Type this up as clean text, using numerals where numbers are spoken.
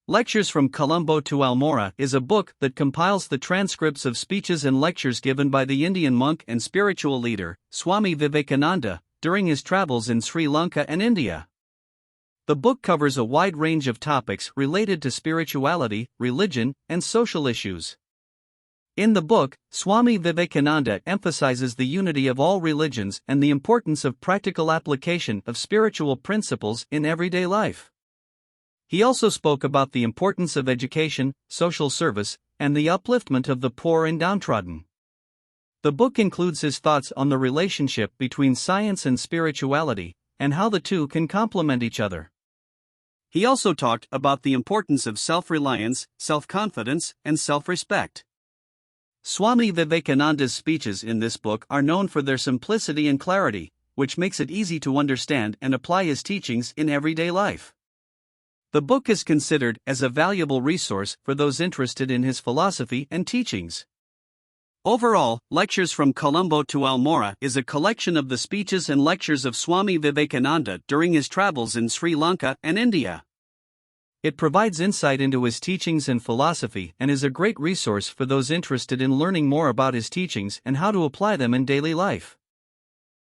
Lectures from Colombo to Almora is a book that compiles the transcripts of speeches and lectures given by the Indian monk and spiritual leader, Swami Vivekananda, during his travels in Sri Lanka and India. The book covers a wide range of topics related to spirituality, religion, and social issues. In the book, Swami Vivekananda emphasizes the unity of all religions and the importance of practical application of spiritual principles in everyday life. He also spoke about the importance of education, social service, and the upliftment of the poor and downtrodden. The book includes his thoughts on the relationship between science and spirituality, and how the two can complement each other. He also talked about the importance of self-reliance, self-confidence, and self-respect. Swami Vivekananda's speeches in this book are known for their simplicity and clarity, which makes it easy to understand and apply his teachings in everyday life. The book is considered as a valuable resource for those interested in his philosophy and teachings. Overall, Lectures from Colombo to Almora is a collection of the speeches and lectures of Swami Vivekananda during his travels in Sri Lanka and India. It provides insight into his teachings and philosophy and is a great resource for those interested in learning more about his teachings and how to apply them in daily life.